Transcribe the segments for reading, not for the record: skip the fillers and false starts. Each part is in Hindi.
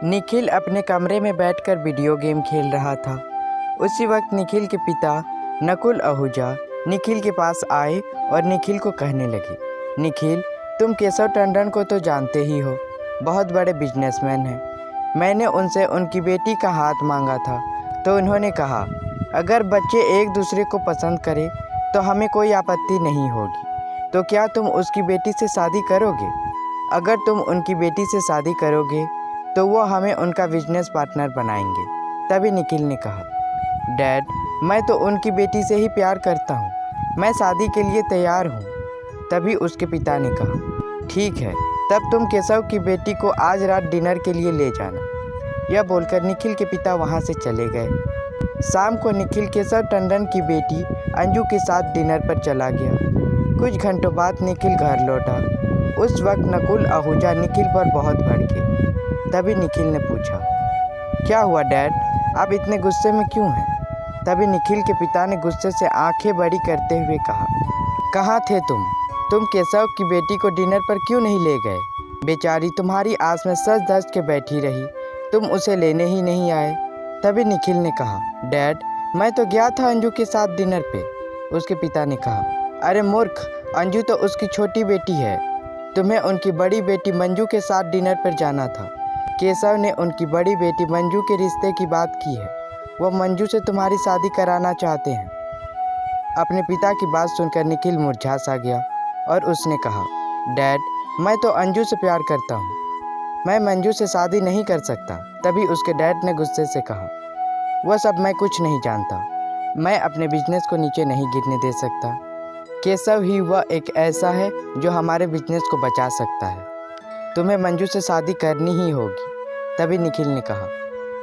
निखिल अपने कमरे में बैठकर वीडियो गेम खेल रहा था। उसी वक्त निखिल के पिता नकुल आहूजा निखिल के पास आए और निखिल को कहने लगे, निखिल, तुम केशव टंडन को तो जानते ही हो, बहुत बड़े बिजनेसमैन हैं। मैंने उनसे उनकी बेटी का हाथ मांगा था तो उन्होंने कहा, अगर बच्चे एक दूसरे को पसंद करें तो हमें कोई आपत्ति नहीं होगी। तो क्या तुम उसकी बेटी से शादी करोगे? अगर तुम उनकी बेटी से शादी करोगे तो वो हमें उनका बिजनेस पार्टनर बनाएंगे। तभी निखिल ने कहा, डैड, मैं तो उनकी बेटी से ही प्यार करता हूँ, मैं शादी के लिए तैयार हूँ। तभी उसके पिता ने कहा, ठीक है, तब तुम केशव की बेटी को आज रात डिनर के लिए ले जाना। यह बोलकर निखिल के पिता वहाँ से चले गए। शाम को निखिल केशव टंडन की बेटी अंजू के साथ डिनर पर चला गया। कुछ घंटों बाद निखिल घर लौटा। उस वक्त नकुल आहूजा निखिल पर बहुत भड़के। तभी निखिल ने पूछा, क्या हुआ डैड, आप इतने गुस्से में क्यों हैं? तभी निखिल के पिता ने गुस्से से आंखें बड़ी करते हुए कहा, कहाँ थे तुम? तुम केशव की बेटी को डिनर पर क्यों नहीं ले गए? बेचारी तुम्हारी आस में सज धज के बैठी रही, तुम उसे लेने ही नहीं आए। तभी निखिल ने कहा, डैड, मैं तो गया था अंजू के साथ डिनर पे। उसके पिता ने कहा, अरे मूर्ख, अंजू तो उसकी छोटी बेटी है, तुम्हें उनकी बड़ी बेटी मंजू के साथ डिनर पर जाना था। केशव ने उनकी बड़ी बेटी मंजू के रिश्ते की बात की है, वो मंजू से तुम्हारी शादी कराना चाहते हैं। अपने पिता की बात सुनकर निखिल मुरझा सा गया और उसने कहा, डैड, मैं तो अंजू से प्यार करता हूँ, मैं मंजू से शादी नहीं कर सकता। तभी उसके डैड ने गुस्से से कहा, वह सब मैं कुछ नहीं जानता, मैं अपने बिजनेस को नीचे नहीं गिरने दे सकता। केशव ही वह एक ऐसा है जो हमारे बिजनेस को बचा सकता है, तुम्हें मंजू से शादी करनी ही होगी। तभी निखिल ने कहा,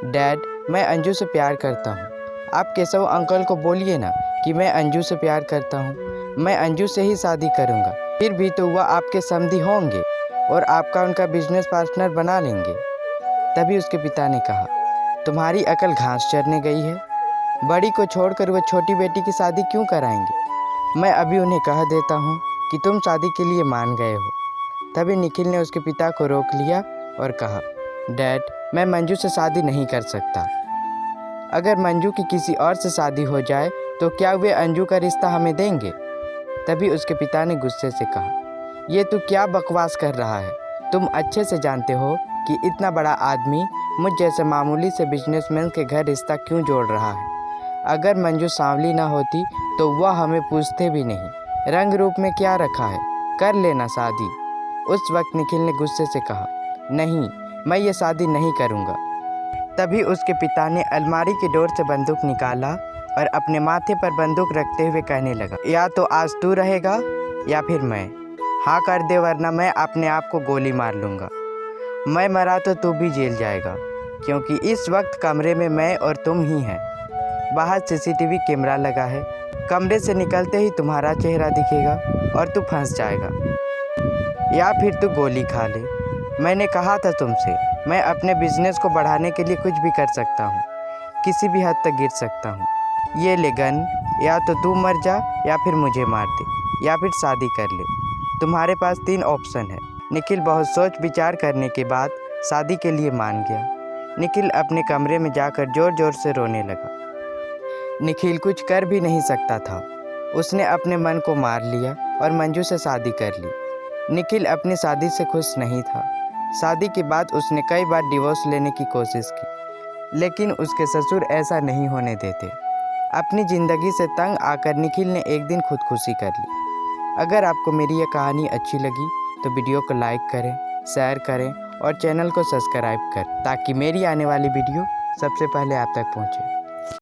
डैड, मैं अंजू से प्यार करता हूँ, आप केशव अंकल को बोलिए ना कि मैं अंजू से प्यार करता हूँ, मैं अंजू से ही शादी करूँगा। फिर भी तो वह आपके समधी होंगे और आपका उनका बिजनेस पार्टनर बना लेंगे। तभी उसके पिता ने कहा, तुम्हारी अकल घास चरने गई है, बड़ी को छोड़कर वह छोटी बेटी की शादी क्यों कराएंगे? मैं अभी उन्हें कह देता हूँ कि तुम शादी के लिए मान गए हो। तभी निखिल ने उसके पिता को रोक लिया और कहा, डैड, मैं मंजू से शादी नहीं कर सकता। अगर मंजू की किसी और से शादी हो जाए तो क्या वे अंजू का रिश्ता हमें देंगे? तभी उसके पिता ने गुस्से से कहा, ये तू क्या बकवास कर रहा है? तुम अच्छे से जानते हो कि इतना बड़ा आदमी मुझ जैसे मामूली से बिजनेसमैन के घर रिश्ता क्यों जोड़ रहा है। अगर मंजू सांवली ना होती तो वह हमें पूछते भी नहीं, रंग रूप में क्या रखा है, कर लेना शादी। उस वक्त निखिल ने गुस्से से कहा, नहीं, मैं ये शादी नहीं करूँगा। तभी उसके पिता ने अलमारी की डोर से बंदूक निकाला और अपने माथे पर बंदूक रखते हुए कहने लगा, या तो आज तू रहेगा या फिर मैं। हाँ कर दे, वरना मैं अपने आप को गोली मार लूँगा। मैं मरा तो तू भी जेल जाएगा, क्योंकि इस वक्त कमरे में मैं और तुम ही हैं। बाहर सीसीटीवी कैमरा लगा है, कमरे से निकलते ही तुम्हारा चेहरा दिखेगा और तू फंस जाएगा, या फिर तू गोली खा ले। मैंने कहा था तुमसे, मैं अपने बिजनेस को बढ़ाने के लिए कुछ भी कर सकता हूँ, किसी भी हद तक गिर सकता हूँ। ये ले गन, या तो तू मर जा या फिर मुझे मार दे या फिर शादी कर ले, तुम्हारे पास 3 ऑप्शन है। निखिल बहुत सोच विचार करने के बाद शादी के लिए मान गया। निखिल अपने कमरे में जाकर ज़ोर ज़ोर से रोने लगा। निखिल कुछ कर भी नहीं सकता था, उसने अपने मन को मार लिया और मंजू से शादी कर ली। निखिल अपनी शादी से खुश नहीं था। शादी के बाद उसने कई बार डिवोर्स लेने की कोशिश की, लेकिन उसके ससुर ऐसा नहीं होने देते। अपनी ज़िंदगी से तंग आकर निखिल ने एक दिन खुदकुशी कर ली। अगर आपको मेरी यह कहानी अच्छी लगी तो वीडियो को लाइक करें, शेयर करें और चैनल को सब्सक्राइब करें, ताकि मेरी आने वाली वीडियो सबसे पहले आप तक पहुँचे।